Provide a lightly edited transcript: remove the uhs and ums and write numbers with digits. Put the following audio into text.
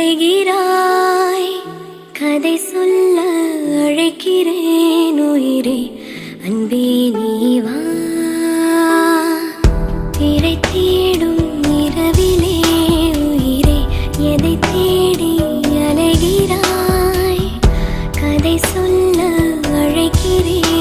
அலைகிறாய். கதை சொல்ல அழைக்கிறேன் உயிரே, அன்பே நீ வா. திரை தேடும் இரவிலே உயிரே, எதை தேடி அலைகிறாய். கதை சொல்ல அழைக்கிறேன்